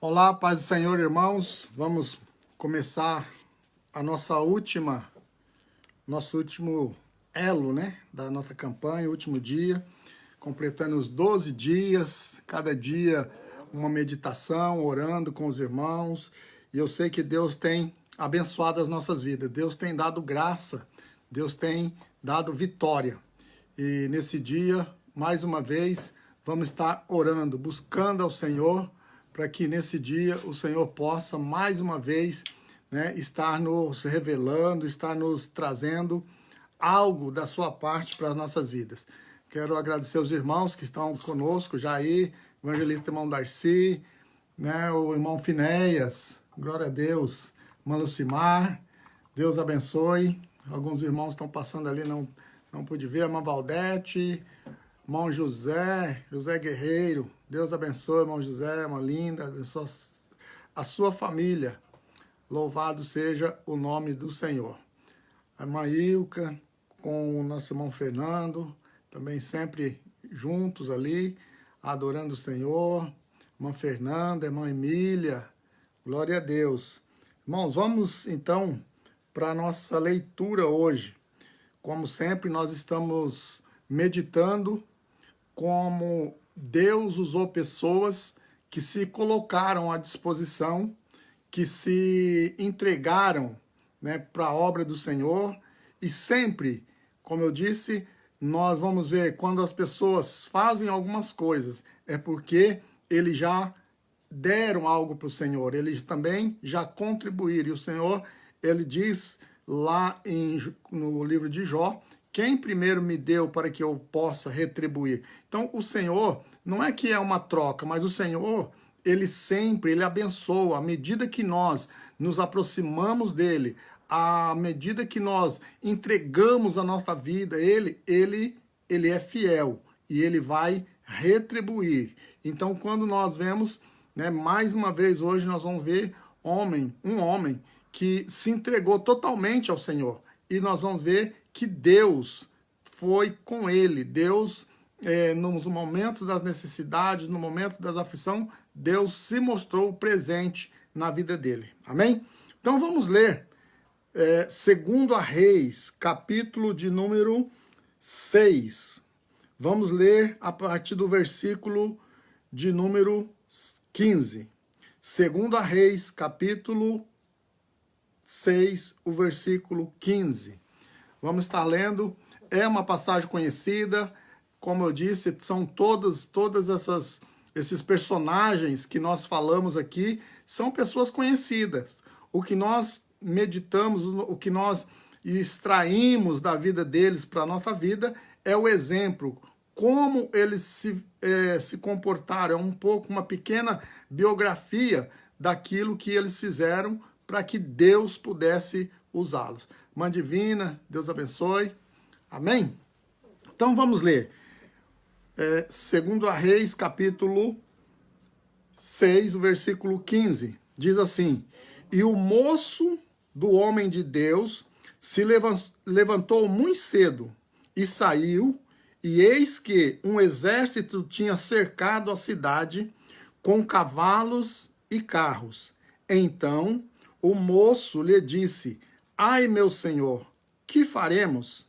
Olá, paz do Senhor, irmãos. Vamos começar a nosso último elo, né, da nossa campanha, último dia, completando os 12 dias, cada dia uma meditação, orando com os irmãos. E eu sei que Deus tem abençoado as nossas vidas. Deus tem dado graça, Deus tem dado vitória. E nesse dia, mais uma vez, vamos estar orando, buscando ao Senhor, para que nesse dia o Senhor possa mais uma vez, né, estar nos revelando, estar nos trazendo algo da sua parte para as nossas vidas. Quero agradecer aos irmãos que estão conosco, Jair, evangelista irmão Darcy, né, o irmão Finéias, glória a Deus, irmã Lucimar, Deus abençoe. Alguns irmãos estão passando ali, não pude ver, a irmã Valdete, irmão José Guerreiro, Deus abençoe, irmão José, irmã Linda, abençoe a sua família. Louvado seja o nome do Senhor. A irmã Ilka, com o nosso irmão Fernando, também sempre juntos ali, adorando o Senhor. Irmã Fernanda, irmã Emília, glória a Deus. Irmãos, vamos então para a nossa leitura hoje. Como sempre, nós estamos meditando como Deus usou pessoas que se colocaram à disposição, que se entregaram, né, para a obra do Senhor. E sempre, como eu disse, nós vamos ver quando as pessoas fazem algumas coisas, é porque eles já deram algo para o Senhor, eles também já contribuíram. E o Senhor, ele diz lá no livro de Jó, quem primeiro me deu para que eu possa retribuir. Então, o Senhor, não é que é uma troca, mas o Senhor, ele abençoa. À medida que nós nos aproximamos dele, à medida que nós entregamos a nossa vida, ele é fiel e ele vai retribuir. Então, quando nós vemos, né, mais uma vez hoje nós vamos ver um homem que se entregou totalmente ao Senhor. E nós vamos ver que Deus foi com ele. Deus, nos momentos das necessidades, no momento das aflições, Deus se mostrou presente na vida dele. Amém? Então vamos ler segundo a Reis, capítulo de número 6. Vamos ler a partir do versículo de número 15. Segundo a Reis, capítulo 6, o versículo 15. Vamos estar lendo, é uma passagem conhecida, como eu disse, são todos esses personagens que nós falamos aqui, são pessoas conhecidas. O que nós meditamos, o que nós extraímos da vida deles para a nossa vida, é o exemplo, como eles se comportaram, é um pouco, uma pequena biografia daquilo que eles fizeram para que Deus pudesse usá-los. Mãe Divina, Deus abençoe. Amém? Então vamos ler. Segundo a Reis, capítulo 6, o versículo 15. Diz assim: E o moço do homem de Deus se levantou muito cedo e saiu, e eis que um exército tinha cercado a cidade com cavalos e carros. Então o moço lhe disse: Ai, meu senhor, que faremos?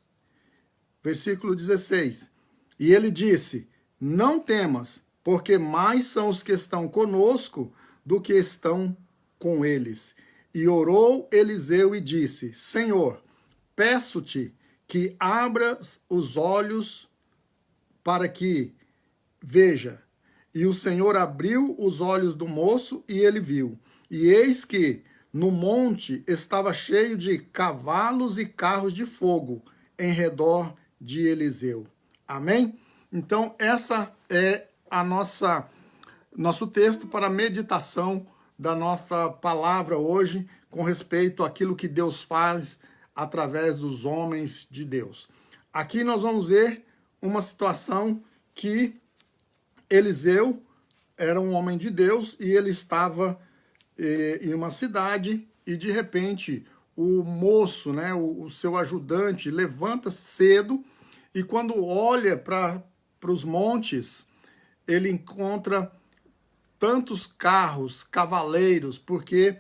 Versículo 16. E ele disse: Não temas, porque mais são os que estão conosco do que estão com eles. E orou Eliseu e disse: Senhor, peço-te que abras os olhos para que veja. E o Senhor abriu os olhos do moço e ele viu. E eis que no monte estava cheio de cavalos e carros de fogo em redor de Eliseu. Amém? Então, essa é a nosso texto para a meditação da nossa palavra hoje, com respeito àquilo que Deus faz através dos homens de Deus. Aqui nós vamos ver uma situação que Eliseu era um homem de Deus e ele estava em uma cidade e de repente o moço, né, o seu ajudante, levanta cedo e quando olha para os montes, ele encontra tantos carros, cavaleiros, porque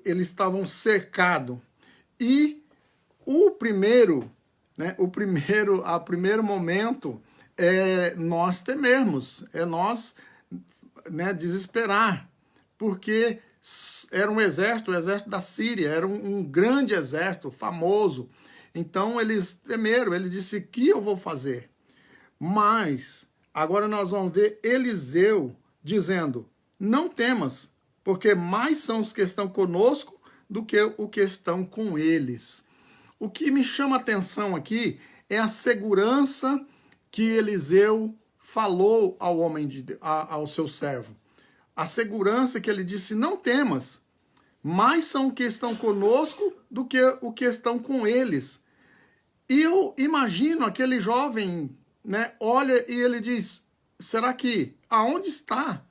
eles estavam cercados. E o primeiro momento é nós temermos, é nós, né, desesperar, porque era um exército, o exército da Síria, era um grande exército, famoso. Então eles temeram, ele disse, o que eu vou fazer? Mas agora nós vamos ver Eliseu dizendo, não temas, porque mais são os que estão conosco do que o que estão com eles. O que me chama a atenção aqui é a segurança que Eliseu falou ao ao seu servo. A segurança que ele disse, não temas, mais são os que estão conosco do que o que estão com eles. E eu imagino aquele jovem, né, olha e ele diz, será que, aonde está?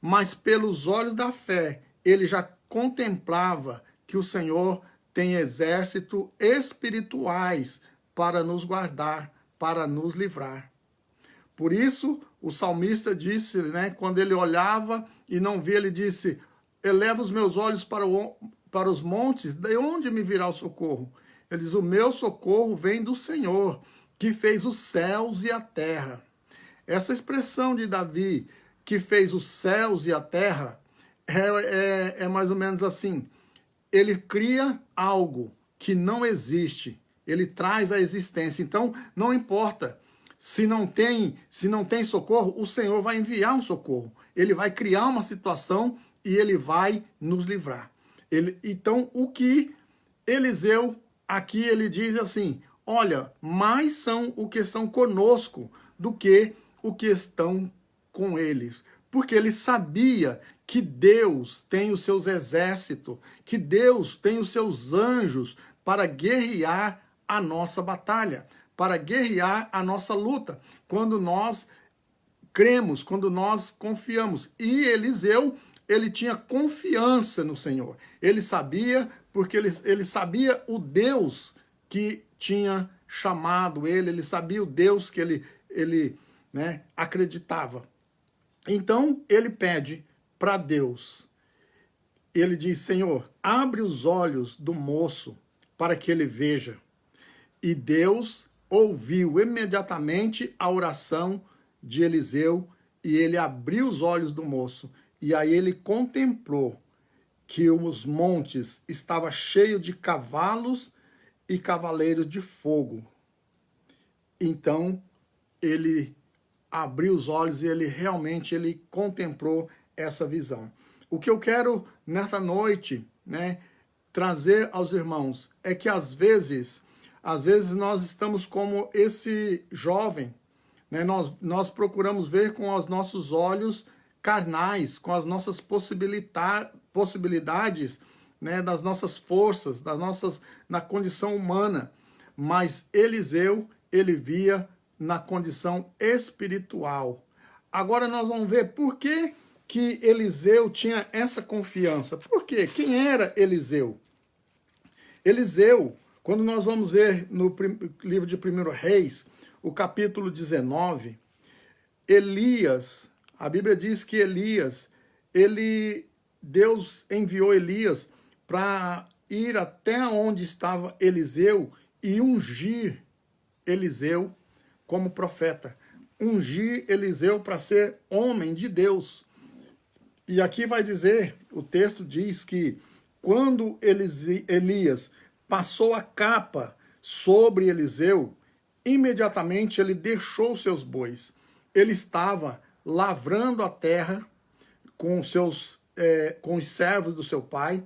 Mas pelos olhos da fé, ele já contemplava que o Senhor tem exércitos espirituais para nos guardar, para nos livrar. Por isso, o salmista disse, né, quando ele olhava e não via, ele disse, eleva os meus olhos para os montes, de onde me virá o socorro? Ele diz, o meu socorro vem do Senhor, que fez os céus e a terra. Essa expressão de Davi, que fez os céus e a terra, é mais ou menos assim. Ele cria algo que não existe, ele traz a existência. Então, não importa, se não tem socorro, o Senhor vai enviar um socorro. Ele vai criar uma situação e ele vai nos livrar. Então, o que Eliseu, aqui ele diz assim, olha, mais são o que estão conosco do que o que estão com eles. Porque ele sabia que Deus tem os seus exércitos, que Deus tem os seus anjos para guerrear a nossa batalha, para guerrear a nossa luta, quando nós cremos, quando nós confiamos. E Eliseu, ele tinha confiança no Senhor. Ele sabia, porque ele sabia o Deus que tinha chamado ele sabia o Deus que ele né, acreditava. Então, ele pede para Deus. Ele diz, Senhor, abre os olhos do moço para que ele veja. E Deus ouviu imediatamente a oração de Eliseu e ele abriu os olhos do moço. E aí ele contemplou que os montes estavam cheios de cavalos e cavaleiros de fogo. Então, ele abriu os olhos e ele realmente contemplou essa visão. O que eu quero nessa noite, né, trazer aos irmãos é que às vezes nós estamos como esse jovem, né, nós procuramos ver com os nossos olhos carnais, com as nossas possibilidades, né, das nossas forças, na condição humana. Mas Eliseu, ele via na condição espiritual. Agora nós vamos ver por que Eliseu tinha essa confiança. Por quê? Quem era Eliseu? Eliseu, quando nós vamos ver no livro de 1 Reis, o capítulo 19, Elias, a Bíblia diz que Deus enviou Elias para ir até onde estava Eliseu e ungir Eliseu como profeta. Ungir Eliseu para ser homem de Deus. E aqui vai dizer, o texto diz que quando Elias passou a capa sobre Eliseu, imediatamente ele deixou seus bois. Ele estava lavrando a terra com os servos do seu pai.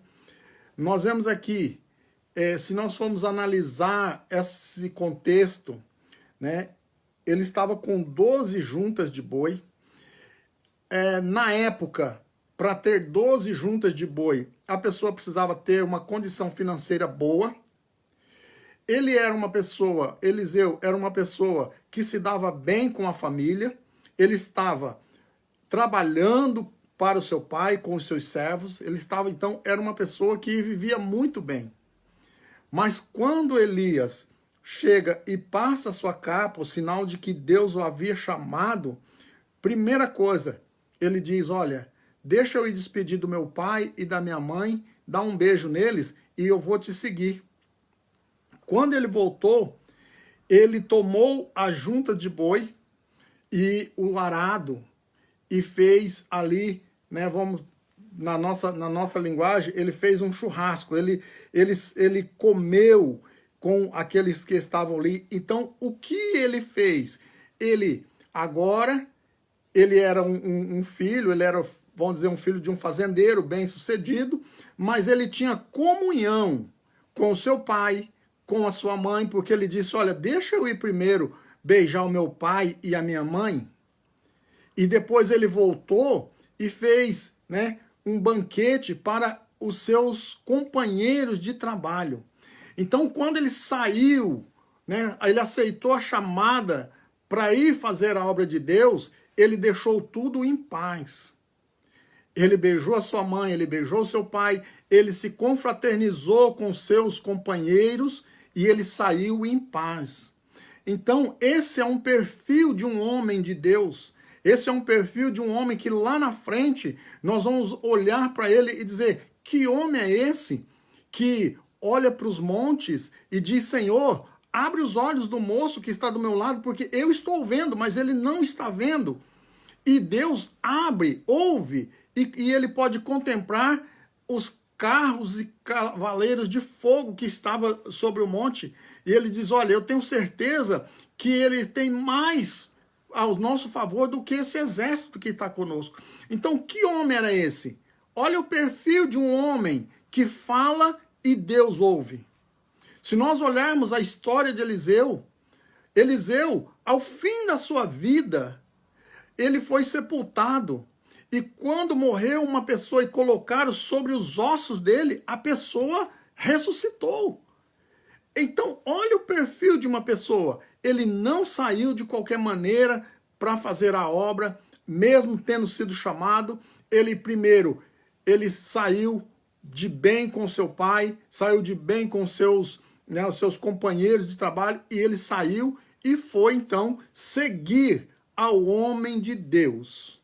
Nós vemos aqui, se nós formos analisar esse contexto, né, ele estava com 12 juntas de boi. Na época, para ter 12 juntas de boi, a pessoa precisava ter uma condição financeira boa. Eliseu era uma pessoa que se dava bem com a família. Ele estava trabalhando para o seu pai, com os seus servos. Então, era uma pessoa que vivia muito bem. Mas quando Elias chega e passa a sua capa, o sinal de que Deus o havia chamado, primeira coisa, ele diz, olha, deixa eu ir despedir do meu pai e da minha mãe, dá um beijo neles e eu vou te seguir. Quando ele voltou, ele tomou a junta de boi e o arado e fez ali, né, vamos, na nossa linguagem, ele fez um churrasco, ele comeu com aqueles que estavam ali. Então, o que ele fez? Agora, ele era um filho, ele era, vamos dizer, um filho de um fazendeiro bem-sucedido, mas ele tinha comunhão com o seu pai, com a sua mãe, porque ele disse, olha, deixa eu ir primeiro beijar o meu pai e a minha mãe. E depois ele voltou e fez, né, um banquete para os seus companheiros de trabalho. Então, quando ele saiu, né, ele aceitou a chamada para ir fazer a obra de Deus, ele deixou tudo em paz. Ele beijou a sua mãe, ele beijou o seu pai, ele se confraternizou com seus companheiros e ele saiu em paz. Então, esse é um perfil de um homem de Deus. Esse é um perfil de um homem que lá na frente nós vamos olhar para ele e dizer, que homem é esse que olha para os montes e diz, Senhor, abre os olhos do moço que está do meu lado, porque eu estou vendo, mas ele não está vendo. E Deus abre, ouve, e ele pode contemplar os carros e cavaleiros de fogo que estavam sobre o monte. E ele diz, olha, eu tenho certeza que ele tem mais ao nosso favor do que esse exército que está conosco. Então, que homem era esse? Olha o perfil de um homem que fala e Deus ouve. Se nós olharmos a história de Eliseu, ao fim da sua vida, ele foi sepultado. E quando morreu uma pessoa e colocaram sobre os ossos dele, a pessoa ressuscitou. Então, olha o perfil de uma pessoa. Ele não saiu de qualquer maneira para fazer a obra, mesmo tendo sido chamado. Ele saiu de bem com seu pai, saiu de bem com os seus companheiros de trabalho, e ele saiu e foi, então, seguir ao homem de Deus.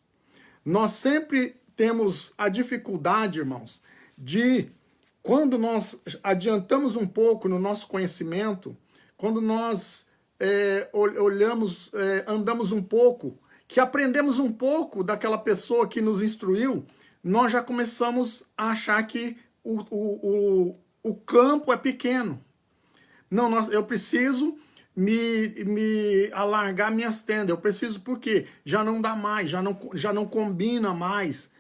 Nós sempre temos a dificuldade, irmãos, de quando nós adiantamos um pouco no nosso conhecimento, quando nós olhamos, andamos um pouco, que aprendemos um pouco daquela pessoa que nos instruiu, nós já começamos a achar que o campo é pequeno. Não, eu preciso me alargar minhas tendas. Eu preciso porque já não dá mais, já não combina mais.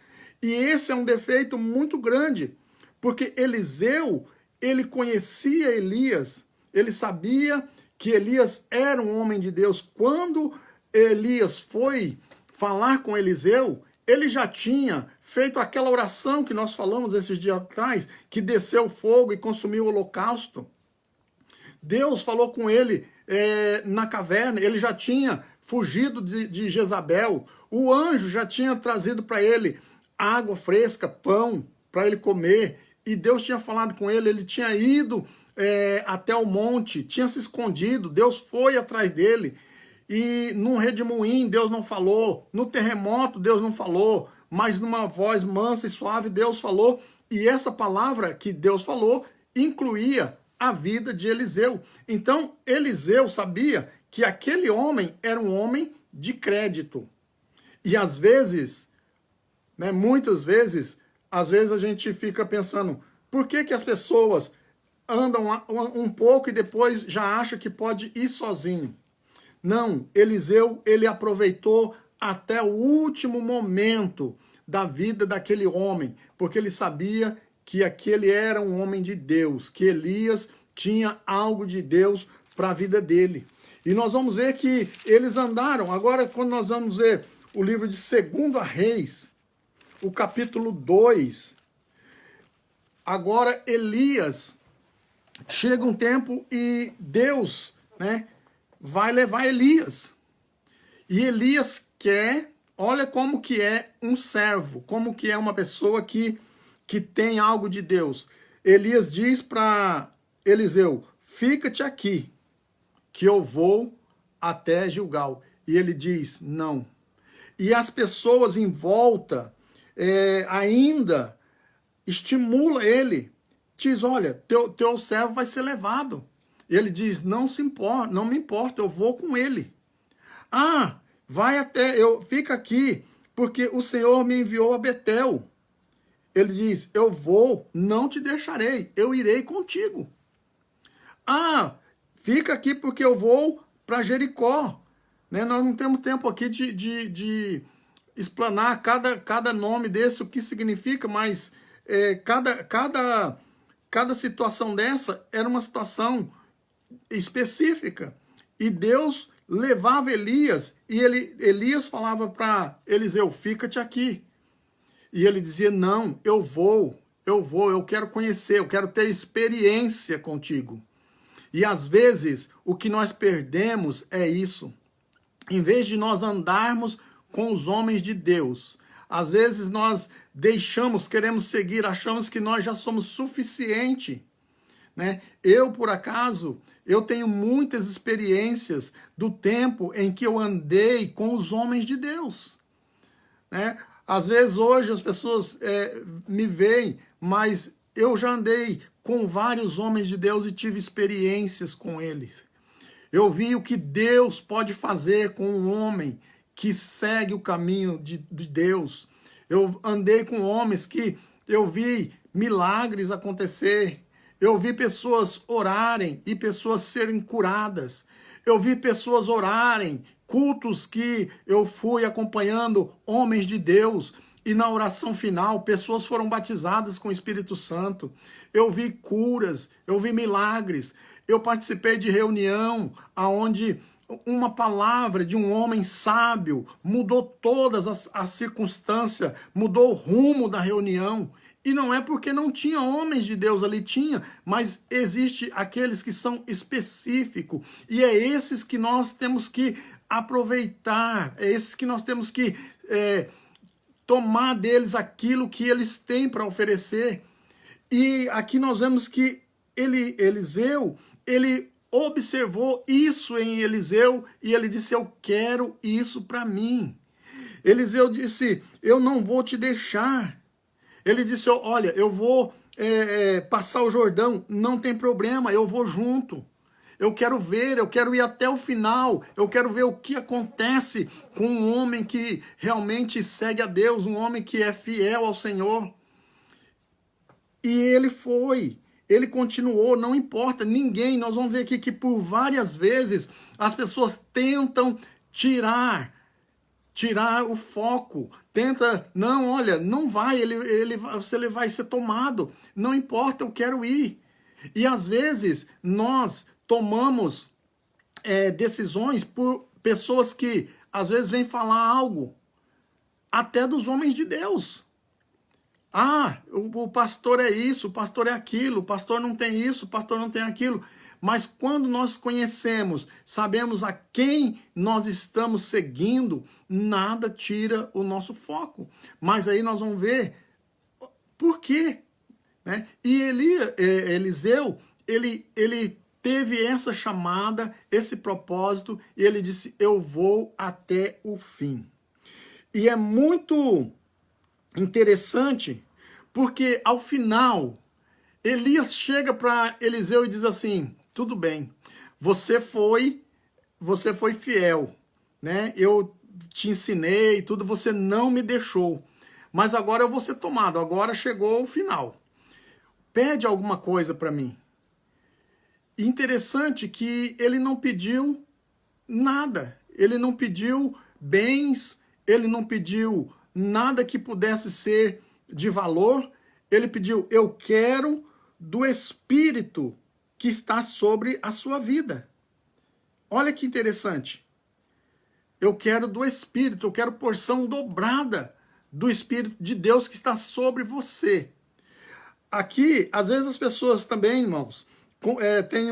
E esse é um defeito muito grande, porque Eliseu, ele conhecia Elias, ele sabia que Elias era um homem de Deus. Quando Elias foi falar com Eliseu, ele já tinha feito aquela oração que nós falamos esses dias atrás, que desceu fogo e consumiu o holocausto. Deus falou com ele na caverna, ele já tinha fugido de Jezabel, o anjo já tinha trazido para ele água fresca, pão, para ele comer, e Deus tinha falado com ele, ele tinha ido até o monte, tinha se escondido, Deus foi atrás dele, e num redemoinho Deus não falou, no terremoto Deus não falou, mas numa voz mansa e suave Deus falou, e essa palavra que Deus falou incluía a vida de Eliseu. Então, Eliseu sabia que aquele homem era um homem de crédito. E às vezes, né, muitas vezes, às vezes a gente fica pensando, por que as pessoas andam um pouco e depois já acham que pode ir sozinho? Não, Eliseu, ele aproveitou até o último momento da vida daquele homem, porque ele sabia que aquele era um homem de Deus, que Elias tinha algo de Deus para a vida dele. E nós vamos ver que eles andaram. Agora, quando nós vamos ver o livro de 2 Reis, o capítulo 2, agora Elias, chega um tempo e Deus, né, vai levar Elias. E Elias quer, olha como que é um servo, como que é uma pessoa que tem algo de Deus. Elias diz para Eliseu, fica-te aqui, que eu vou até Gilgal. E ele diz, não, E as pessoas em volta ainda estimula ele. Diz, olha, teu servo vai ser levado. Ele diz, não se importa, não me importa, eu vou com ele. Ah, fica aqui, porque o Senhor me enviou a Betel. Ele diz, eu vou, não te deixarei, eu irei contigo. Ah, fica aqui porque eu vou para Jericó. Né? Nós não temos tempo aqui de explanar cada nome desse, o que significa, mas cada situação dessa era uma situação específica. E Deus levava Elias, e Elias falava para Eliseu, fica-te aqui. E ele dizia, não, eu quero conhecer, eu quero ter experiência contigo. E às vezes, o que nós perdemos é isso. Em vez de nós andarmos com os homens de Deus, às vezes nós queremos seguir, achamos que nós já somos suficiente. Né? Eu, por acaso, eu tenho muitas experiências do tempo em que eu andei com os homens de Deus. Né? Às vezes hoje as pessoas me veem, mas eu já andei com vários homens de Deus e tive experiências com eles. Eu vi o que Deus pode fazer com um homem que segue o caminho de Deus. Eu andei com homens que eu vi milagres acontecer. Eu vi pessoas orarem e pessoas serem curadas. Eu vi pessoas orarem, cultos que eu fui acompanhando, homens de Deus, e na oração final, pessoas foram batizadas com o Espírito Santo. Eu vi curas, eu vi milagres. Eu participei de reunião onde uma palavra de um homem sábio mudou todas as circunstâncias, mudou o rumo da reunião. E não é porque não tinha homens de Deus ali, tinha, mas existe aqueles que são específicos. E é esses que nós temos que aproveitar, é esses que nós temos que tomar deles aquilo que eles têm para oferecer. E aqui nós vemos que Eliseu, ele observou isso em Eliseu e ele disse, eu quero isso para mim. Eliseu disse, eu não vou te deixar. Ele disse, olha, eu vou passar o Jordão, não tem problema, eu vou junto. Eu quero ver, eu quero ir até o final, eu quero ver o que acontece com um homem que realmente segue a Deus, um homem que é fiel ao Senhor. E ele foi, ele continuou, não importa, ninguém, nós vamos ver aqui que por várias vezes as pessoas tentam tirar o foco, tenta, não, olha, não vai, ele vai ser tomado, não importa, eu quero ir. E às vezes nós tomamos decisões por pessoas que às vezes vêm falar algo, até dos homens de Deus. Ah, o pastor é isso, o pastor é aquilo, o pastor não tem isso, o pastor não tem aquilo. Mas quando nós conhecemos, sabemos a quem nós estamos seguindo, nada tira o nosso foco. Mas aí nós vamos ver por quê. Né? E Eliseu, ele teve essa chamada, esse propósito, e ele disse, eu vou até o fim. E é muito interessante, porque ao final, Elias chega para Eliseu e diz assim, tudo bem, você foi fiel, né? Eu te ensinei, tudo, você não me deixou, mas agora eu vou ser tomado, agora chegou o final. Pede alguma coisa para mim. Interessante que ele não pediu nada, ele não pediu bens, ele não pediu nada que pudesse ser de valor, ele pediu, eu quero do Espírito que está sobre a sua vida. Olha que interessante. Eu quero do Espírito, eu quero porção dobrada do Espírito de Deus que está sobre você. Aqui, às vezes as pessoas também, irmãos, tem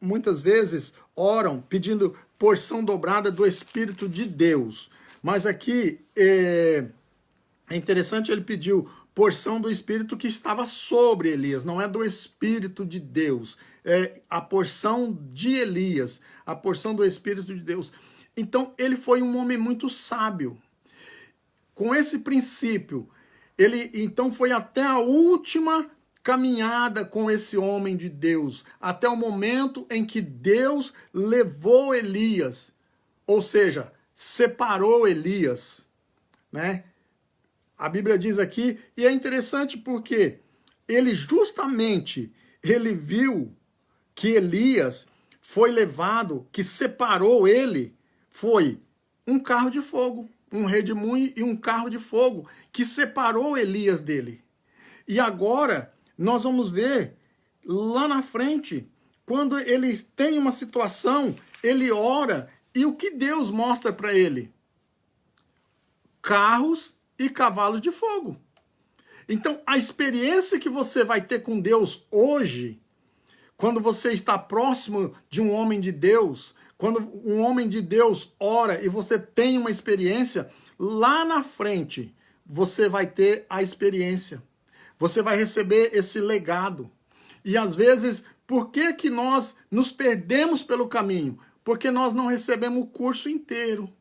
muitas vezes oram pedindo porção dobrada do Espírito de Deus. Mas aqui é interessante, ele pediu porção do Espírito que estava sobre Elias, não é do Espírito de Deus, é a porção de Elias, a porção do Espírito de Deus. Então, ele foi um homem muito sábio. Com esse princípio, ele então foi até a última caminhada com esse homem de Deus, até o momento em que Deus levou Elias, ou seja, separou Elias, né? A Bíblia diz aqui, e é interessante porque ele viu que Elias foi levado, que separou ele, foi um carro de fogo, um redemoinho e um carro de fogo, que separou Elias dele. E agora, nós vamos ver lá na frente, quando ele tem uma situação, ele ora, e o que Deus mostra para ele? Carros e cavalos de fogo. Então, a experiência que você vai ter com Deus hoje, quando você está próximo de um homem de Deus, quando um homem de Deus ora e você tem uma experiência, lá na frente você vai ter a experiência. Você vai receber esse legado. E às vezes, por que que nós nos perdemos pelo caminho? Porque nós não recebemos o curso inteiro.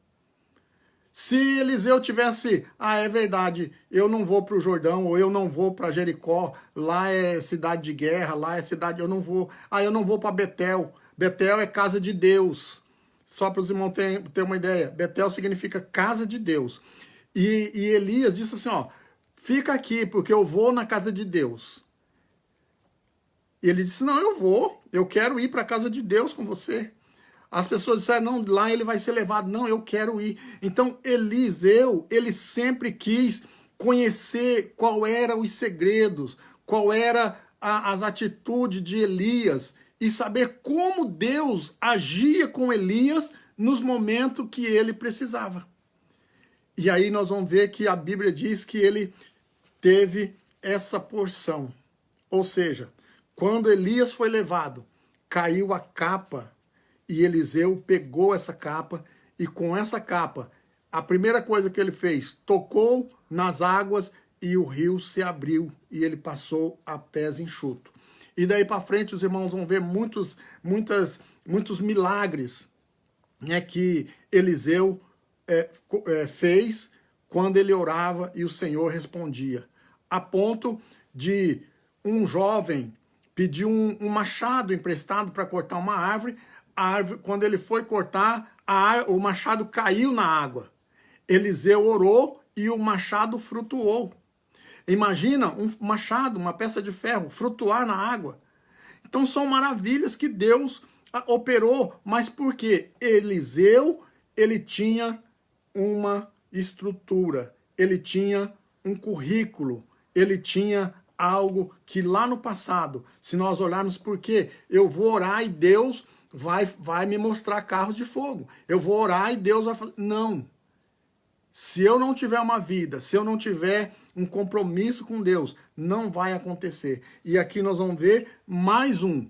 Se Eliseu tivesse, é verdade, eu não vou para o Jordão, ou eu não vou para Jericó, lá é cidade de guerra, lá é cidade, eu não vou para Betel. Betel é casa de Deus. Só para os irmãos terem uma ideia, Betel significa casa de Deus. E Elias disse assim, fica aqui, porque eu vou na casa de Deus. E ele disse, não, eu quero ir para a casa de Deus com você. As pessoas disseram, não, lá ele vai ser levado. Não, eu quero ir. Então, Eliseu, ele sempre quis conhecer qual eram os segredos, qual era as atitudes de Elias e saber como Deus agia com Elias nos momentos que ele precisava. E aí nós vamos ver que a Bíblia diz que ele teve essa porção. Ou seja, quando Elias foi levado, caiu a capa. E Eliseu pegou essa capa e com essa capa, a primeira coisa que ele fez, tocou nas águas e o rio se abriu e ele passou a pés enxuto. E daí para frente os irmãos vão ver muitos milagres, né, que Eliseu fez quando ele orava e o Senhor respondia. A ponto de um jovem pedir um machado emprestado para cortar uma árvore. A árvore, quando ele foi cortar, o machado caiu na água. Eliseu orou e o machado flutuou. Imagina um machado, uma peça de ferro, flutuar na água. Então são maravilhas que Deus operou, mas por quê? Eliseu, ele tinha uma estrutura, ele tinha um currículo, ele tinha algo que lá no passado, se nós olharmos por quê, eu vou orar e Deus vai me mostrar carros de fogo. Eu vou orar e Deus vai fazer. Não. Se eu não tiver uma vida, se eu não tiver um compromisso com Deus, não vai acontecer. E aqui nós vamos ver mais um.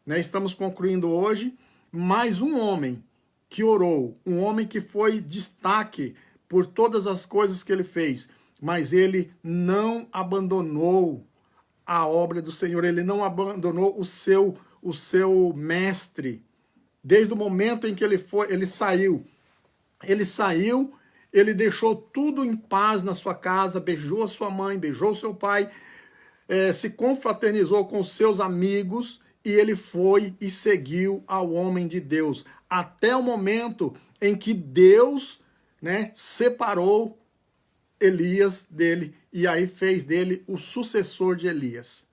Né? Estamos concluindo hoje mais um homem que orou. Um homem que foi destaque por todas as coisas que ele fez. Mas ele não abandonou a obra do Senhor. Ele não abandonou o seu mestre, desde o momento em que ele saiu, ele deixou tudo em paz na sua casa, beijou a sua mãe, beijou seu pai, se confraternizou com os seus amigos, e ele foi e seguiu ao homem de Deus, até o momento em que Deus, né, separou Elias dele, e aí fez dele o sucessor de Elias.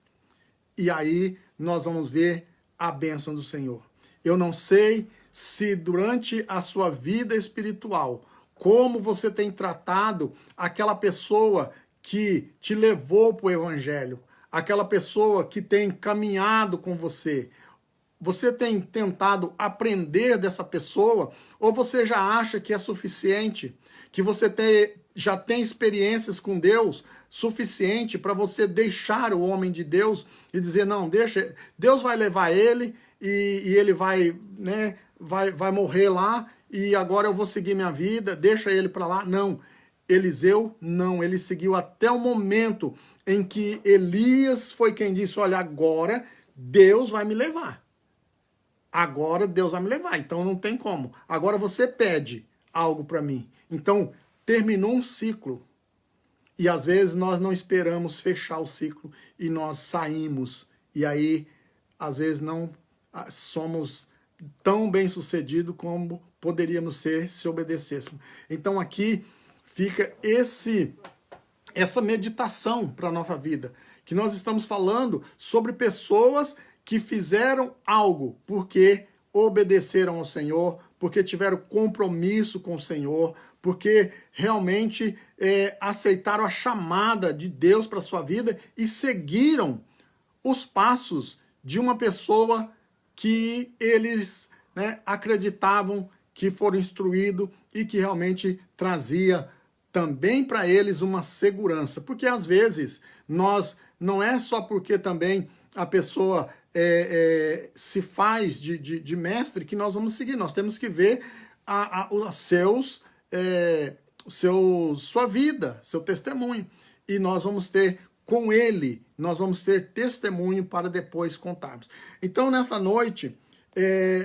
E aí nós vamos ver a bênção do Senhor. Eu não sei se durante a sua vida espiritual, como você tem tratado aquela pessoa que te levou para o Evangelho, aquela pessoa que tem caminhado com você. Você tem tentado aprender dessa pessoa ou você já acha que é suficiente, que você já tem experiências com Deus suficiente para você deixar o homem de Deus e dizer, não, deixa, Deus vai levar ele e ele vai, né, vai morrer lá e agora eu vou seguir minha vida, deixa ele para lá. Não, Eliseu não, ele seguiu até o momento em que Elias foi quem disse, olha, agora Deus vai me levar. agora Deus vai me levar, então não tem como. Agora você pede algo para mim. Então, terminou um ciclo. E às vezes nós não esperamos fechar o ciclo e nós saímos. E aí, às vezes, não somos tão bem-sucedidos como poderíamos ser se obedecêssemos. Então aqui fica essa meditação para a nossa vida, que nós estamos falando sobre pessoas que fizeram algo porque obedeceram ao Senhor, porque tiveram compromisso com o Senhor, porque realmente aceitaram a chamada de Deus para a sua vida e seguiram os passos de uma pessoa que eles, né, acreditavam que foram instruídos e que realmente trazia também para eles uma segurança. Porque às vezes nós, não é só porque também a pessoa se faz de mestre que nós vamos seguir. Nós temos que ver sua vida, seu testemunho. E nós vamos ter com ele, nós vamos ter testemunho para depois contarmos. Então, nessa noite,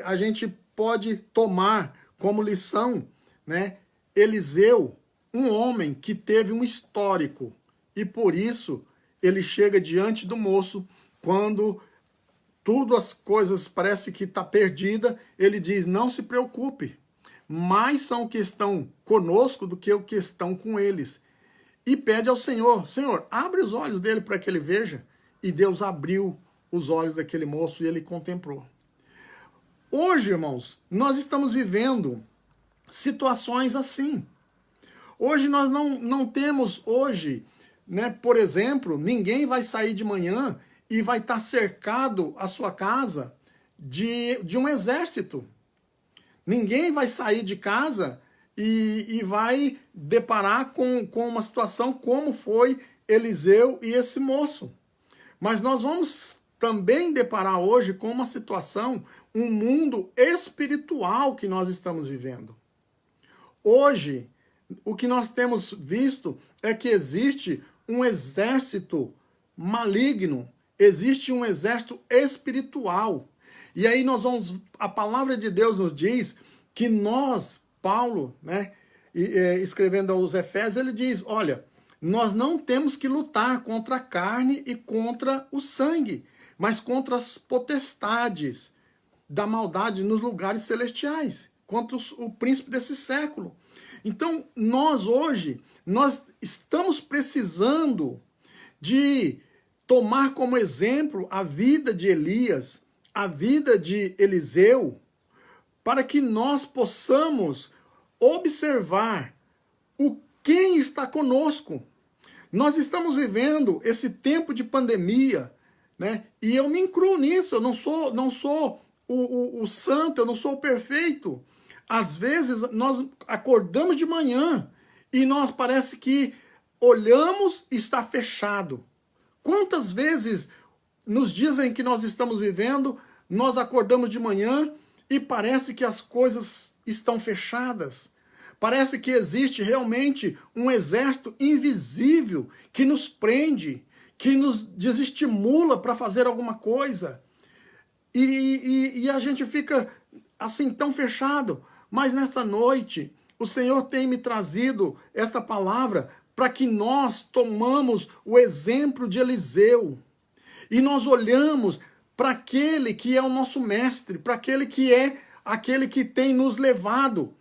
a gente pode tomar como lição, né, Eliseu, um homem que teve um histórico, e por isso ele chega diante do moço, quando tudo as coisas parece que está perdida, ele diz, não se preocupe, mais são os que estão conosco do que os que estão com eles. E pede ao Senhor, Senhor, abre os olhos dele para que ele veja. E Deus abriu os olhos daquele moço e ele contemplou. Hoje, irmãos, nós estamos vivendo situações assim. Hoje nós não temos, né, por exemplo, ninguém vai sair de manhã e vai estar cercado a sua casa de um exército. Ninguém vai sair de casa e vai deparar com uma situação como foi Eliseu e esse moço. Mas nós vamos também deparar hoje com uma situação, um mundo espiritual que nós estamos vivendo. Hoje, o que nós temos visto é que existe um exército maligno, existe um exército espiritual. E aí a palavra de Deus nos diz que nós, Paulo, né, escrevendo aos Efésios, ele diz, olha, nós não temos que lutar contra a carne e contra o sangue, mas contra as potestades da maldade nos lugares celestiais, contra o príncipe desse século. Então, nós hoje, nós estamos precisando de tomar como exemplo a vida de Elias, a vida de Eliseu, para que nós possamos observar quem está conosco. Nós estamos vivendo esse tempo de pandemia, né? E eu me incluo nisso, eu não sou o santo, eu não sou o perfeito. Às vezes nós acordamos de manhã e nós parece que olhamos e está fechado. Quantas vezes nos dias em que nós estamos vivendo, nós acordamos de manhã e parece que as coisas estão fechadas. Parece que existe realmente um exército invisível que nos prende, que nos desestimula para fazer alguma coisa. E a gente fica assim tão fechado. Mas nessa noite, o Senhor tem me trazido esta palavra para que nós tomamos o exemplo de Eliseu. E nós olhamos para aquele que é o nosso mestre, para aquele que tem nos levado.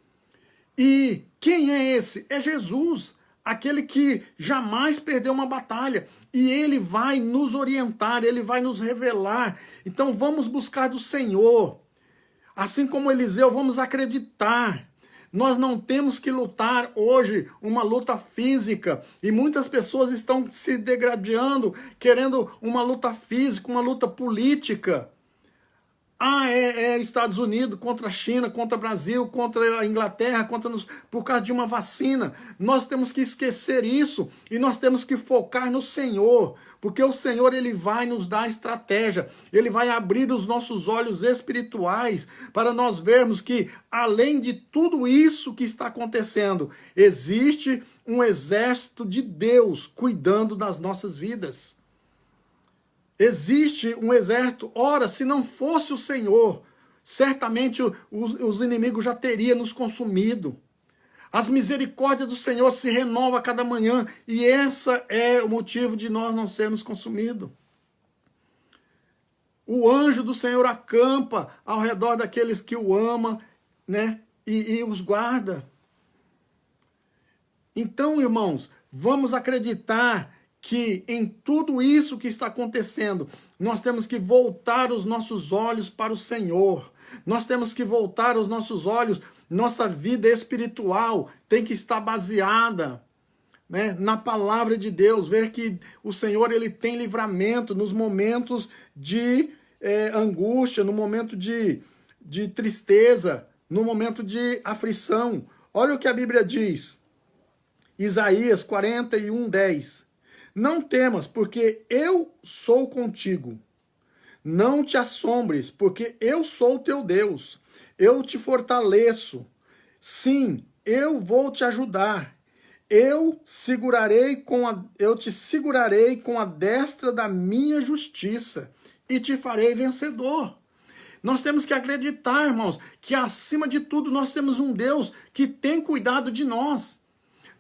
E quem é esse? É Jesus, aquele que jamais perdeu uma batalha. E ele vai nos orientar, ele vai nos revelar. Então vamos buscar do Senhor. Assim como Eliseu, vamos acreditar. Nós não temos que lutar hoje uma luta física. E muitas pessoas estão se degradando, querendo uma luta física, uma luta política. Estados Unidos contra a China, contra o Brasil, contra a Inglaterra, por causa de uma vacina. Nós temos que esquecer isso e nós temos que focar no Senhor, porque o Senhor ele vai nos dar estratégia, ele vai abrir os nossos olhos espirituais para nós vermos que, além de tudo isso que está acontecendo, existe um exército de Deus cuidando das nossas vidas. Existe um exército. Ora, se não fosse o Senhor certamente os inimigos já teriam nos consumido. As misericórdias do Senhor se renovam a cada manhã, e esse é o motivo de nós não sermos consumidos. O anjo do Senhor acampa ao redor daqueles que o amam, né? E os guarda. Então, irmãos, vamos acreditar que em tudo isso que está acontecendo, nós temos que voltar os nossos olhos para o Senhor. Nós temos que voltar os nossos olhos, nossa vida espiritual tem que estar baseada, né, na palavra de Deus, ver que o Senhor ele tem livramento nos momentos de angústia, no momento de tristeza, no momento de aflição. Olha o que a Bíblia diz, Isaías 41:10. Não temas, porque eu sou contigo. Não te assombres, porque eu sou teu Deus. Eu te fortaleço. Sim, eu vou te ajudar. Eu te segurarei com a destra da minha justiça e te farei vencedor. Nós temos que acreditar, irmãos, que acima de tudo nós temos um Deus que tem cuidado de nós.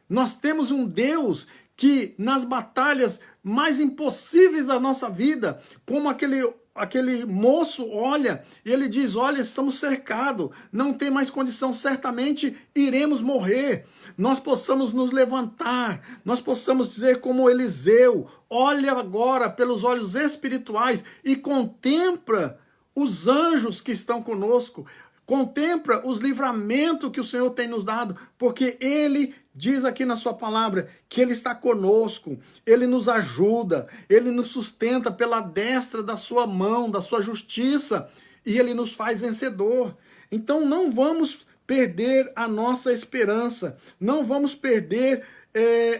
Nós temos um Deus que nas batalhas mais impossíveis da nossa vida, como aquele moço olha e ele diz, olha, estamos cercados, não tem mais condição, certamente iremos morrer. Nós possamos nos levantar, nós possamos dizer como Eliseu, olha agora pelos olhos espirituais e contempla os anjos que estão conosco, contempla os livramentos que o Senhor tem nos dado, porque Ele diz aqui na sua palavra que Ele está conosco, Ele nos ajuda, Ele nos sustenta pela destra da sua mão, da sua justiça, e Ele nos faz vencedor. Então não vamos perder a nossa esperança, não vamos perder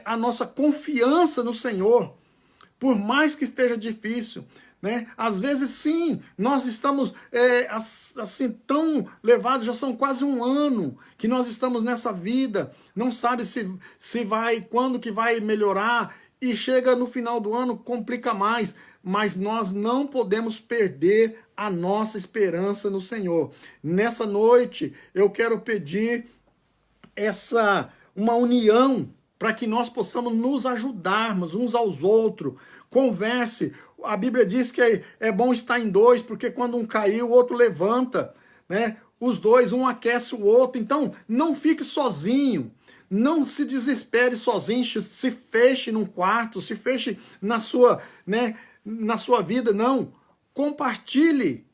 a nossa confiança no Senhor, por mais que esteja difícil. Né? Às vezes, sim, nós estamos assim tão levados, já são quase um ano que nós estamos nessa vida, não sabe se vai, quando que vai melhorar, e chega no final do ano, complica mais, mas nós não podemos perder a nossa esperança no Senhor. Nessa noite, eu quero pedir uma união, para que nós possamos nos ajudarmos uns aos outros. Converse. A Bíblia diz que é bom estar em dois, porque quando um cair, o outro levanta, né? Os dois, um aquece o outro. Então, não fique sozinho. Não se desespere sozinho, se feche num quarto, se feche na sua vida. Não. Compartilhe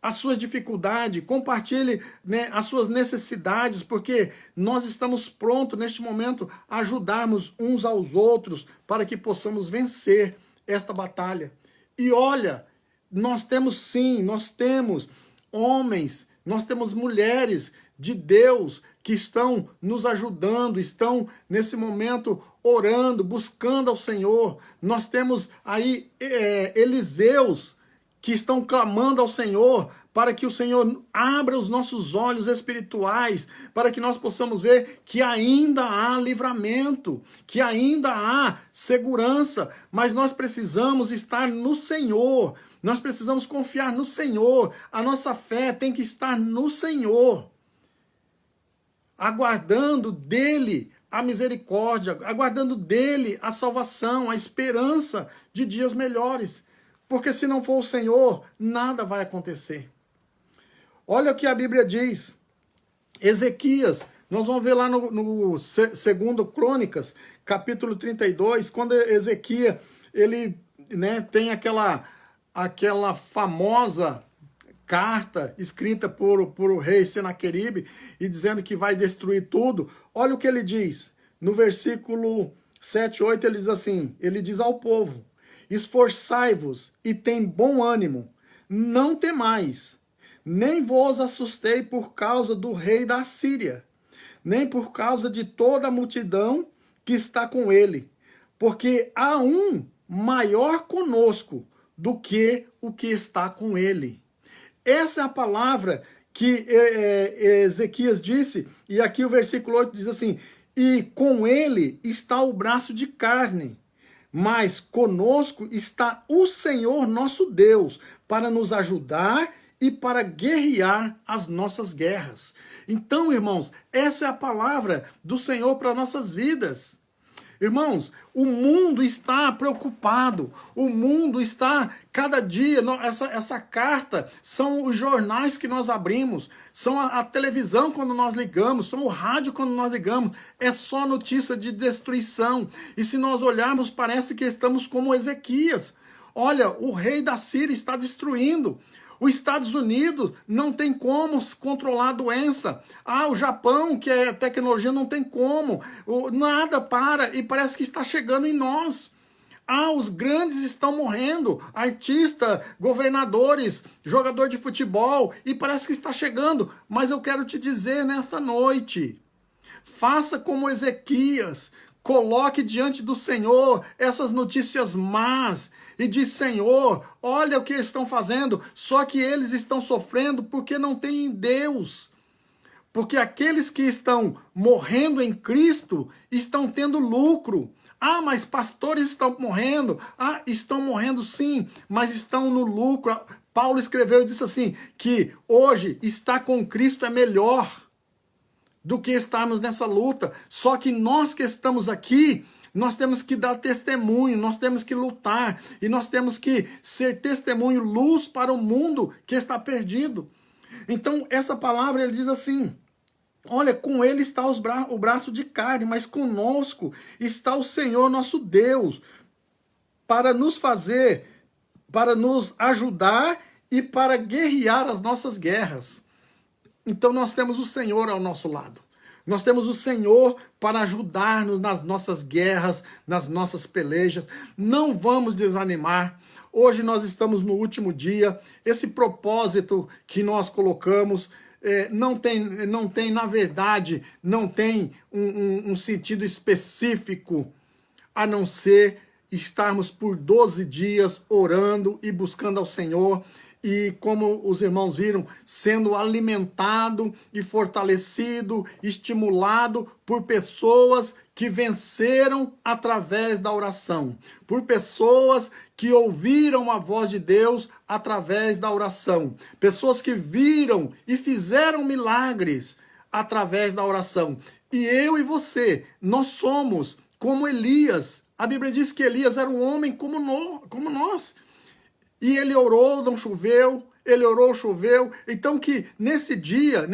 as suas dificuldades, compartilhe, né, as suas necessidades, porque nós estamos prontos neste momento a ajudarmos uns aos outros para que possamos vencer esta batalha. E olha, nós temos sim, nós temos homens, nós temos mulheres de Deus que estão nos ajudando, estão nesse momento orando, buscando ao Senhor. Nós temos aí Eliseus, que estão clamando ao Senhor, para que o Senhor abra os nossos olhos espirituais, para que nós possamos ver que ainda há livramento, que ainda há segurança, mas nós precisamos estar no Senhor, nós precisamos confiar no Senhor, a nossa fé tem que estar no Senhor, aguardando dele a misericórdia, aguardando dele a salvação, a esperança de dias melhores. Porque se não for o Senhor, nada vai acontecer. Olha o que a Bíblia diz. Ezequias, nós vamos ver lá no 2 Crônicas, capítulo 32, quando Ezequias, ele, né, tem aquela famosa carta escrita por o rei Senaqueribe, e dizendo que vai destruir tudo. Olha o que ele diz. No versículo 7, 8, ele diz assim, ele diz ao povo, esforçai-vos e tem bom ânimo, não temais, nem vos assustei por causa do rei da Síria, nem por causa de toda a multidão que está com ele, porque há um maior conosco do que o que está com ele. Essa é a palavra que Ezequias disse, e aqui o versículo 8 diz assim, e com ele está o braço de carne, mas conosco está o Senhor nosso Deus, para nos ajudar e para guerrear as nossas guerras. Então, irmãos, essa é a palavra do Senhor para nossas vidas. Irmãos, o mundo está preocupado, o mundo está, cada dia, essa carta são os jornais que nós abrimos, são a televisão quando nós ligamos, são o rádio quando nós ligamos, é só notícia de destruição. E se nós olharmos, parece que estamos como Ezequias. Olha, o rei da Síria está destruindo. Os Estados Unidos não tem como controlar a doença. O Japão, que é tecnologia, não tem como. Nada para e parece que está chegando em nós. Os grandes estão morrendo. Artistas, governadores, jogador de futebol. E parece que está chegando. Mas eu quero te dizer nessa noite, faça como Ezequias. Coloque diante do Senhor essas notícias más e diz: Senhor, olha o que eles estão fazendo, só que eles estão sofrendo porque não têm Deus. Porque aqueles que estão morrendo em Cristo estão tendo lucro. Mas pastores estão morrendo. Estão morrendo sim, mas estão no lucro. Paulo escreveu e disse assim, que hoje estar com Cristo é melhor do que estarmos nessa luta. Só que nós que estamos aqui, nós temos que dar testemunho, nós temos que lutar, e nós temos que ser testemunho, luz para o mundo que está perdido. Então, essa palavra, ele diz assim, olha, com ele está o braço de carne, mas conosco está o Senhor nosso Deus, para nos fazer, para nos ajudar e para guerrear as nossas guerras. Então nós temos o Senhor ao nosso lado. Nós temos o Senhor para ajudar-nos nas nossas guerras, nas nossas pelejas. Não vamos desanimar. Hoje nós estamos no último dia. Esse propósito que nós colocamos não tem, na verdade, não tem um sentido específico, a não ser estarmos por 12 dias orando e buscando ao Senhor. E como os irmãos viram, sendo alimentado e fortalecido, estimulado por pessoas que venceram através da oração, por pessoas que ouviram a voz de Deus através da oração, pessoas que viram e fizeram milagres através da oração. E eu e você, nós somos como Elias. A Bíblia diz que Elias era um homem como nós. E ele orou, não choveu, ele orou, choveu. Então que nesse dia,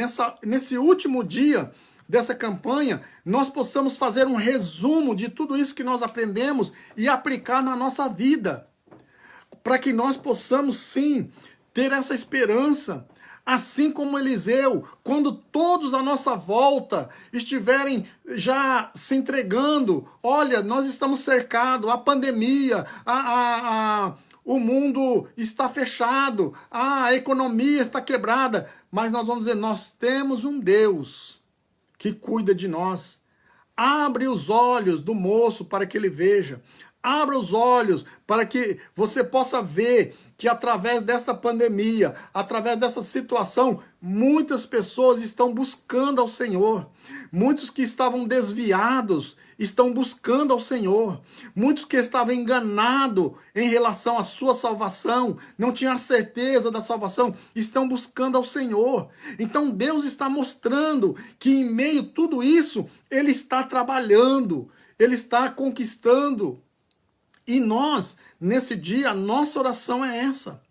nesse último dia dessa campanha, nós possamos fazer um resumo de tudo isso que nós aprendemos e aplicar na nossa vida. Para que nós possamos sim ter essa esperança. Assim como Eliseu, quando todos à nossa volta estiverem já se entregando, olha, nós estamos cercados, a pandemia, o mundo está fechado, a economia está quebrada, mas nós vamos dizer, nós temos um Deus que cuida de nós. Abre os olhos do moço para que ele veja. Abra os olhos para que você possa ver que através desta pandemia, através dessa situação, muitas pessoas estão buscando ao Senhor. Muitos que estavam desviados estão buscando ao Senhor. Muitos que estavam enganados em relação à sua salvação, não tinham certeza da salvação, estão buscando ao Senhor. Então Deus está mostrando que em meio a tudo isso, Ele está trabalhando, Ele está conquistando. E nós, nesse dia, a nossa oração é essa.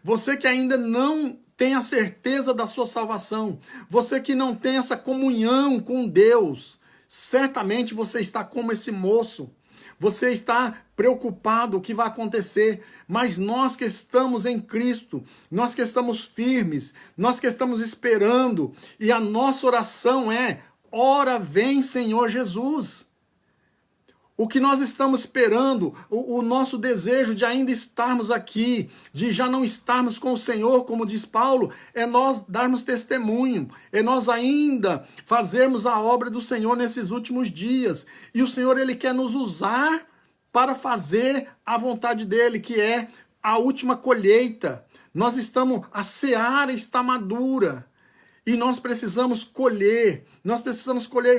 Você que ainda não tem a certeza da sua salvação, você que não tem essa comunhão com Deus, certamente você está como esse moço. Você está preocupado o que vai acontecer, mas nós que estamos em Cristo, nós que estamos firmes, nós que estamos esperando, e a nossa oração é: ora vem Senhor Jesus. O que nós estamos esperando, o nosso desejo de ainda estarmos aqui, de já não estarmos com o Senhor, como diz Paulo, é nós darmos testemunho, é nós ainda fazermos a obra do Senhor nesses últimos dias. E o Senhor, Ele quer nos usar para fazer a vontade dEle, que é a última colheita. A seara está madura. E nós precisamos colher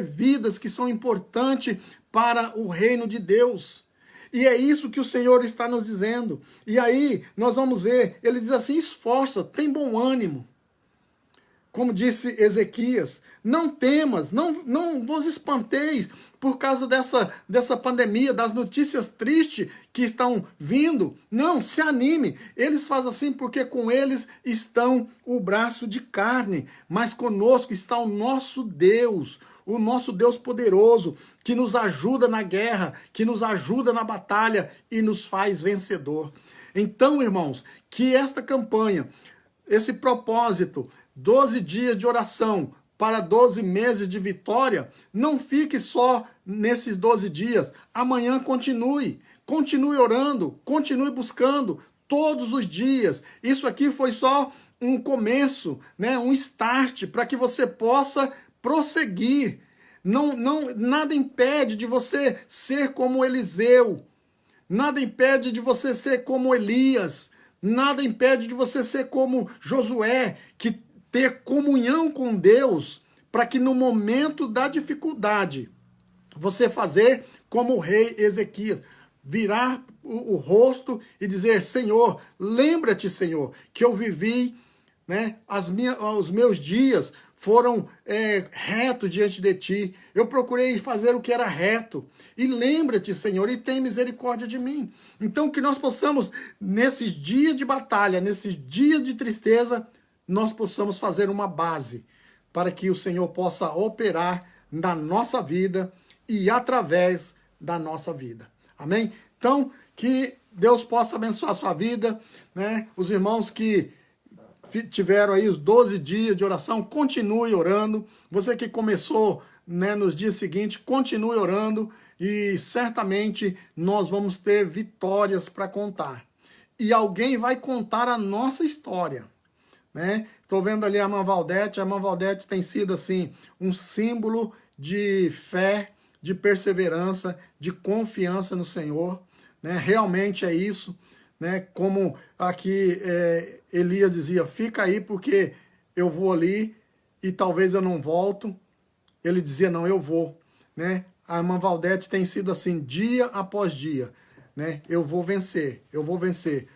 vidas que são importantes para o reino de Deus. E é isso que o Senhor está nos dizendo. E aí nós vamos ver, ele diz assim, esforça, tem bom ânimo. Como disse Ezequias, não temas, não vos espanteis por causa dessa pandemia, das notícias tristes que estão vindo. Não, se anime. Eles fazem assim porque com eles estão o braço de carne, mas conosco está o nosso Deus poderoso, que nos ajuda na guerra, que nos ajuda na batalha e nos faz vencedor. Então, irmãos, que esta campanha, esse propósito, 12 dias de oração para 12 meses de vitória, não fique só nesses 12 dias. Amanhã continue orando, continue buscando todos os dias. Isso aqui foi só um começo, né? Um start para que você possa prosseguir. Nada impede de você ser como Eliseu. Nada impede de você ser como Elias. Nada impede de você ser como Josué, que ter comunhão com Deus, para que no momento da dificuldade, você fazer como o rei Ezequias, virar o rosto e dizer, Senhor, lembra-te, Senhor, que eu vivi, né, os meus dias foram retos diante de ti, eu procurei fazer o que era reto, e lembra-te, Senhor, e tem misericórdia de mim. Então que nós possamos, nesses dias de batalha, nesses dias de tristeza, nós possamos fazer uma base para que o Senhor possa operar na nossa vida e através da nossa vida. Amém? Então, que Deus possa abençoar a sua vida, né? Os irmãos que tiveram aí os 12 dias de oração, continue orando. Você que começou, né, nos dias seguintes, continue orando e certamente nós vamos ter vitórias para contar. E alguém vai contar a nossa história. Né? Estou vendo ali a irmã Valdete tem sido assim um símbolo de fé, de perseverança, de confiança no Senhor, né? Realmente é isso, né? Como aqui Elias dizia, fica aí porque eu vou ali e talvez eu não volto. Ele dizia, não, eu vou, né? A irmã Valdete tem sido assim, dia após dia, né? Eu vou vencer,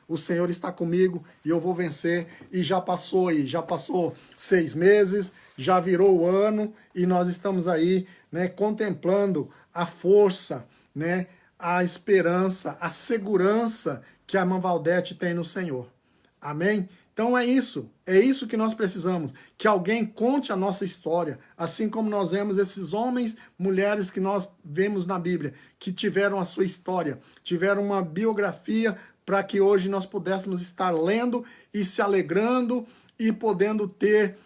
o Senhor está comigo e eu vou vencer, e já passou 6 meses, já virou o ano, e nós estamos aí, né, contemplando a força, né, a esperança, a segurança que a irmã Valdete tem no Senhor, amém? Então é isso que nós precisamos, que alguém conte a nossa história, assim como nós vemos esses homens, mulheres que nós vemos na Bíblia, que tiveram a sua história, tiveram uma biografia para que hoje nós pudéssemos estar lendo e se alegrando e podendo ter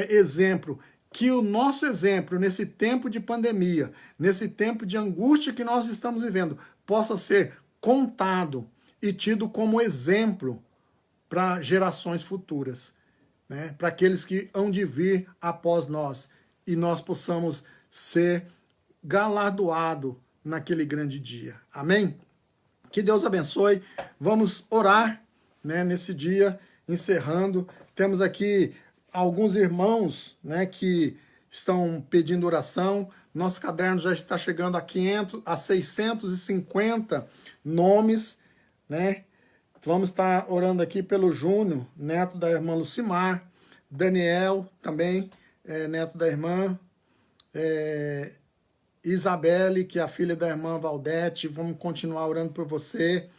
exemplo. Que o nosso exemplo nesse tempo de pandemia, nesse tempo de angústia que nós estamos vivendo, possa ser contado e tido como exemplo para gerações futuras, né? Para aqueles que hão de vir após nós, e nós possamos ser galardoados naquele grande dia. Amém? Que Deus abençoe. Vamos orar, né, nesse dia, encerrando. Temos aqui alguns irmãos, né, que estão pedindo oração. Nosso caderno já está chegando a 650 nomes, né? Vamos estar orando aqui pelo Júnior, neto da irmã Lucimar, Daniel também, neto da irmã, Isabelle, que é a filha da irmã Valdete. Vamos continuar orando por você,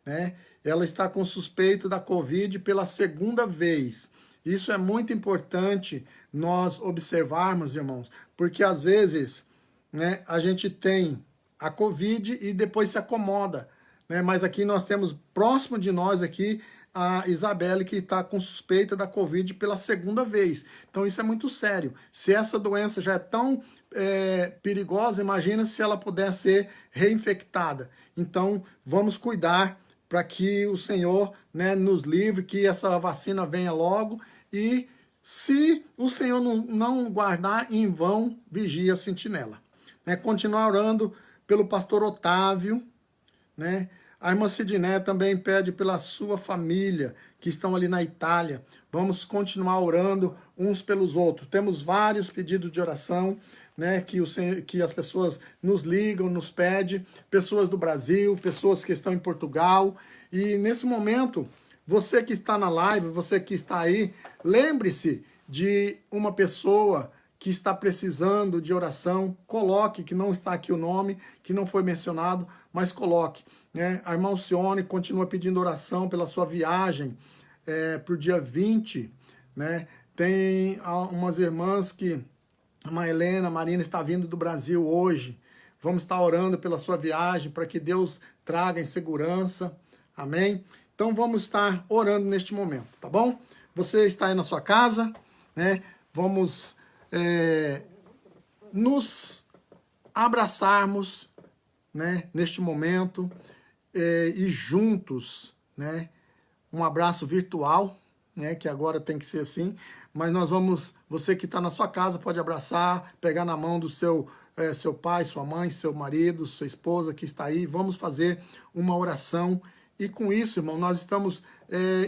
né? Ela está com suspeita da Covid pela 2ª vez. Isso é muito importante nós observarmos, irmãos, porque às vezes, né, a gente tem a Covid e depois se acomoda, né? Mas aqui nós temos, próximo de nós aqui, a Isabelle, que está com suspeita da Covid pela 2ª vez. Então isso é muito sério. Se essa doença já é tão perigosa, imagina se ela puder ser reinfectada. Então vamos cuidar para que o Senhor, né, nos livre, que essa vacina venha logo, e se o Senhor não guardar, em vão vigia a sentinela. Né? Continuar orando pelo pastor Otávio, né? A irmã Sidné também pede pela sua família, que estão ali na Itália. Vamos continuar orando uns pelos outros. Temos vários pedidos de oração, né, que as pessoas nos ligam, nos pedem, pessoas do Brasil, pessoas que estão em Portugal. E nesse momento, você que está na live, você que está aí, lembre-se de uma pessoa que está precisando de oração, coloque, que não está aqui o nome, que não foi mencionado, mas coloque. Né? A irmã Alcione continua pedindo oração pela sua viagem para o dia 20, né? Tem umas irmãs que, a Helena, a Marina está vindo do Brasil hoje. Vamos estar orando pela sua viagem, para que Deus traga em segurança. Amém? Então vamos estar orando neste momento, tá bom? Você está aí na sua casa, né? Vamos nos abraçarmos, né? Neste momento e juntos, né? Um abraço virtual, né? Que agora tem que ser assim. Mas nós vamos, você que está na sua casa pode abraçar, pegar na mão do seu pai, sua mãe, seu marido, sua esposa que está aí. Vamos fazer uma oração. E com isso, irmão, nós estamos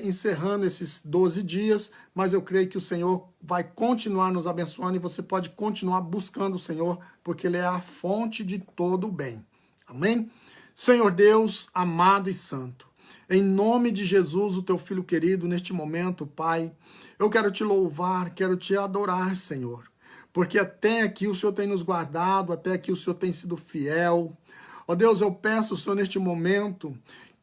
encerrando esses 12 dias, mas eu creio que o Senhor vai continuar nos abençoando e você pode continuar buscando o Senhor, porque Ele é a fonte de todo o bem. Amém? Senhor Deus, amado e santo, em nome de Jesus, o teu filho querido, neste momento, Pai, eu quero te louvar, quero te adorar, Senhor, porque até aqui o Senhor tem nos guardado, até aqui o Senhor tem sido fiel. Ó Deus, eu peço, Senhor, neste momento,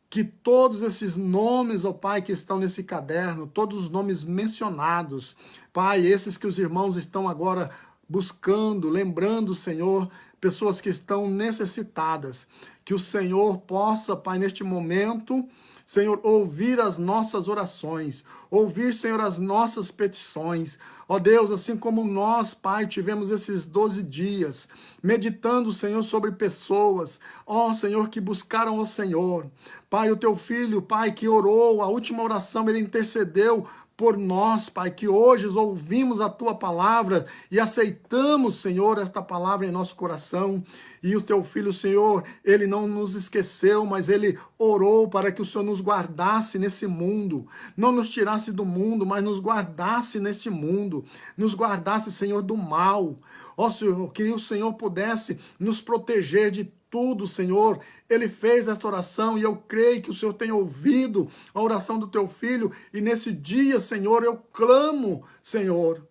que todos esses nomes, ó Pai, que estão nesse caderno, todos os nomes mencionados, Pai, esses que os irmãos estão agora buscando, lembrando, Senhor, pessoas que estão necessitadas, que o Senhor possa, Pai, neste momento, Senhor, ouvir as nossas orações, ouvir, Senhor, as nossas petições. Ó Deus, assim como nós, Pai, tivemos esses 12 dias, meditando, Senhor, sobre pessoas, ó Senhor, que buscaram o Senhor. Pai, o teu filho, Pai, que orou, a última oração, ele intercedeu por nós, Pai, que hoje ouvimos a Tua palavra e aceitamos, Senhor, esta palavra em nosso coração. E o Teu Filho, Senhor, Ele não nos esqueceu, mas Ele orou para que o Senhor nos guardasse nesse mundo. Não nos tirasse do mundo, mas nos guardasse nesse mundo. Nos guardasse, Senhor, do mal. Ó Senhor, que o Senhor pudesse nos proteger de tudo, Senhor. Ele fez esta oração e eu creio que o Senhor tem ouvido a oração do teu filho e nesse dia, Senhor, eu clamo, Senhor,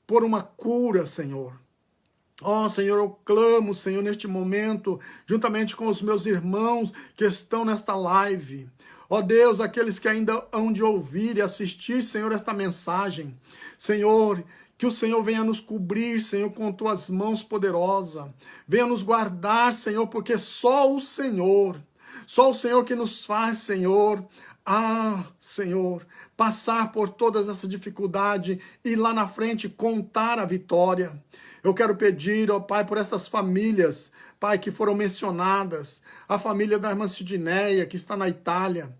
por uma cura, Senhor. Ó Senhor, eu clamo, Senhor, neste momento, juntamente com os meus irmãos que estão nesta live. Ó Deus, aqueles que ainda hão de ouvir e assistir, Senhor, esta mensagem. Senhor, que o Senhor venha nos cobrir, Senhor, com tuas mãos poderosas. Venha nos guardar, Senhor, porque só o Senhor que nos faz, Senhor, Senhor, passar por todas essas dificuldades e lá na frente contar a vitória. Eu quero pedir, ó Pai, por essas famílias, Pai, que foram mencionadas. A família da irmã Sidneia, que está na Itália.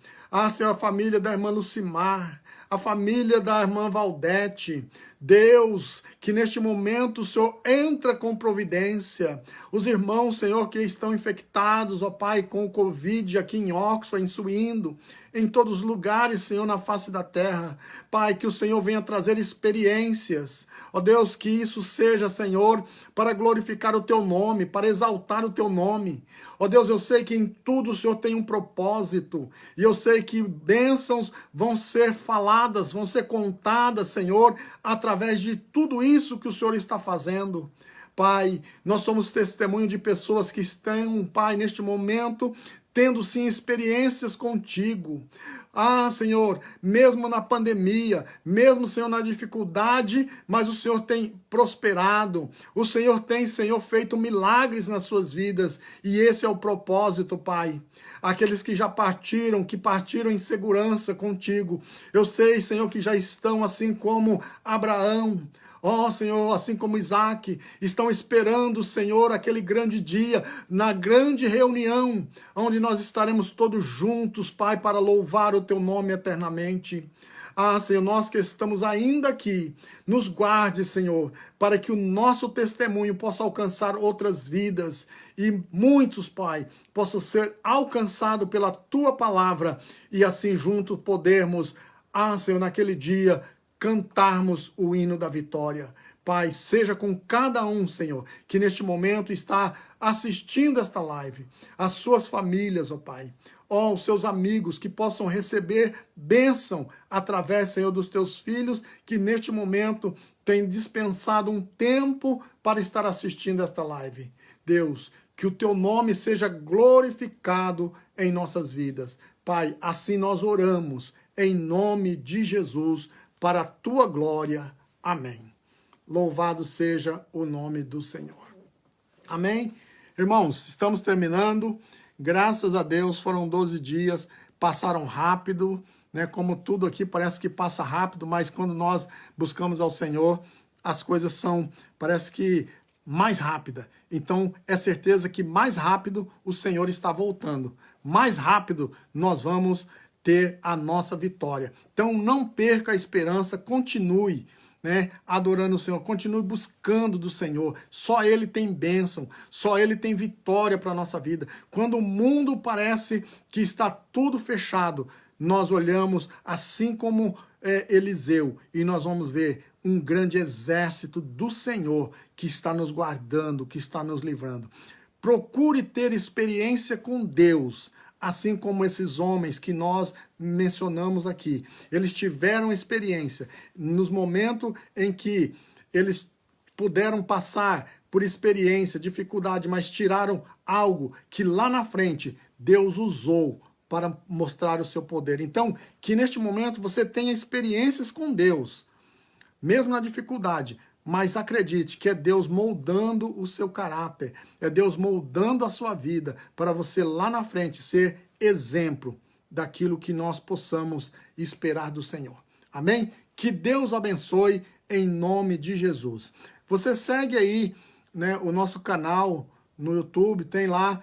Senhor, a família da irmã Lucimar. A família da irmã Valdete. Deus, que neste momento o Senhor entra com providência. Os irmãos, Senhor, que estão infectados, ó Pai, com o Covid aqui em Oxford, em Suindo, em todos os lugares, Senhor, na face da terra. Pai, que o Senhor venha trazer experiências. Ó Deus, que isso seja, Senhor, para glorificar o Teu nome, para exaltar o Teu nome. Ó Deus, eu sei que em tudo o Senhor tem um propósito. E eu sei que bênçãos vão ser faladas, vão ser contadas, Senhor, através de tudo isso que o Senhor está fazendo. Pai, nós somos testemunho de pessoas que estão, Pai, neste momento, tendo sim experiências contigo. Senhor, mesmo na pandemia, mesmo, Senhor, na dificuldade, mas o Senhor tem prosperado. O Senhor tem, Senhor, feito milagres nas suas vidas. E esse é o propósito, Pai. Aqueles que já partiram, que partiram em segurança contigo. Eu sei, Senhor, que já estão assim como Abraão. Ó Senhor, assim como Isaac, estão esperando, Senhor, aquele grande dia, na grande reunião, onde nós estaremos todos juntos, Pai, para louvar o Teu nome eternamente. Senhor, nós que estamos ainda aqui, nos guarde, Senhor, para que o nosso testemunho possa alcançar outras vidas e muitos, Pai, possam ser alcançados pela Tua palavra e assim juntos podermos, Senhor, naquele dia, cantarmos o hino da vitória. Pai, seja com cada um, Senhor, que neste momento está assistindo esta live, as suas famílias, ó Pai, ó, os seus amigos, que possam receber bênção através, Senhor, dos teus filhos, que neste momento têm dispensado um tempo para estar assistindo esta live. Deus, que o teu nome seja glorificado em nossas vidas. Pai, assim nós oramos, em nome de Jesus, para a tua glória. Amém. Louvado seja o nome do Senhor. Amém? Irmãos, estamos terminando. Graças a Deus, foram 12 dias, passaram rápido, né? Como tudo aqui parece que passa rápido, mas quando nós buscamos ao Senhor, as coisas são, parece que mais rápida. Então, é certeza que mais rápido o Senhor está voltando. Mais rápido nós vamos ter a nossa vitória. Então, não perca a esperança, continue, né, adorando o Senhor, continue buscando do Senhor. Só Ele tem bênção, só Ele tem vitória para a nossa vida. Quando o mundo parece que está tudo fechado, nós olhamos assim como Eliseu e nós vamos ver um grande exército do Senhor que está nos guardando, que está nos livrando. Procure ter experiência com Deus, assim como esses homens que nós mencionamos aqui. Eles tiveram experiência nos momentos em que eles puderam passar por experiência, dificuldade, mas tiraram algo que lá na frente Deus usou para mostrar o seu poder. Então, que neste momento você tenha experiências com Deus, mesmo na dificuldade, mas acredite que é Deus moldando o seu caráter, é Deus moldando a sua vida, para você lá na frente ser exemplo daquilo que nós possamos esperar do Senhor. Amém? Que Deus abençoe em nome de Jesus. Você segue aí, né, o nosso canal no YouTube, tem lá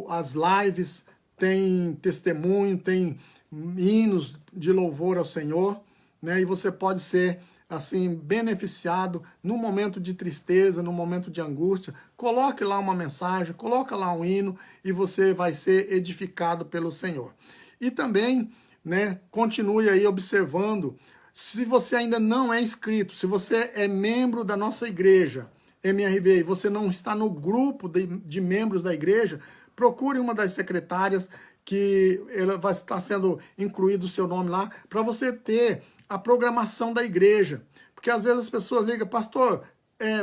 as lives, tem testemunho, tem hinos de louvor ao Senhor, né, e você pode ser assim, beneficiado no momento de tristeza, no momento de angústia. Coloque lá uma mensagem, coloca lá um hino e você vai ser edificado pelo Senhor. E também, né, continue aí observando, se você ainda não é inscrito, se você é membro da nossa igreja, MRV, e você não está no grupo de membros da igreja, procure uma das secretárias que ela vai estar sendo incluído o seu nome lá, para você ter a programação da igreja. Porque às vezes as pessoas ligam, pastor,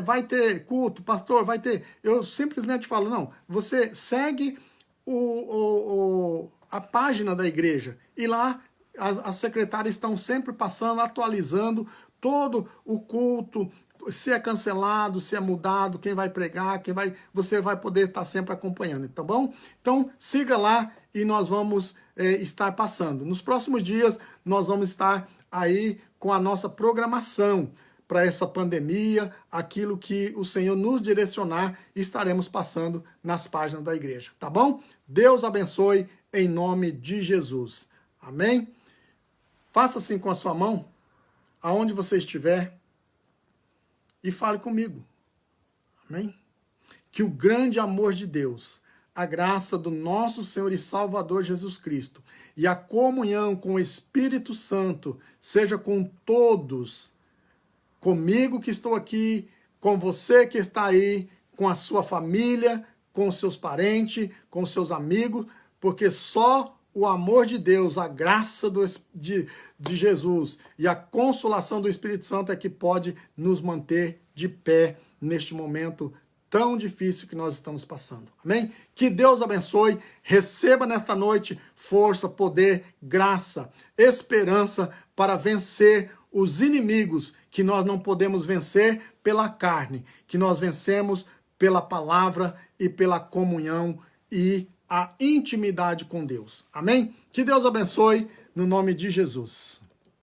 vai ter culto, pastor, vai ter... Eu simplesmente falo, não, você segue a página da igreja. E lá as secretárias estão sempre passando, atualizando todo o culto, se é cancelado, se é mudado, quem vai pregar, você vai poder estar sempre acompanhando, tá bom? Então, siga lá e nós vamos estar passando. Nos próximos dias, nós vamos estar aí com a nossa programação para essa pandemia, aquilo que o Senhor nos direcionar, estaremos passando nas páginas da igreja, tá bom? Deus abençoe em nome de Jesus. Amém? Faça assim com a sua mão, aonde você estiver, e fale comigo. Amém? Que o grande amor de Deus, a graça do nosso Senhor e Salvador Jesus Cristo e a comunhão com o Espírito Santo seja com todos, comigo que estou aqui, com você que está aí, com a sua família, com os seus parentes, com os seus amigos, porque só o amor de Deus, a graça de Jesus e a consolação do Espírito Santo é que pode nos manter de pé neste momento tão difícil que nós estamos passando. Amém? Que Deus abençoe, receba nesta noite força, poder, graça, esperança para vencer os inimigos que nós não podemos vencer pela carne, que nós vencemos pela palavra e pela comunhão e a intimidade com Deus. Amém? Que Deus abençoe no nome de Jesus.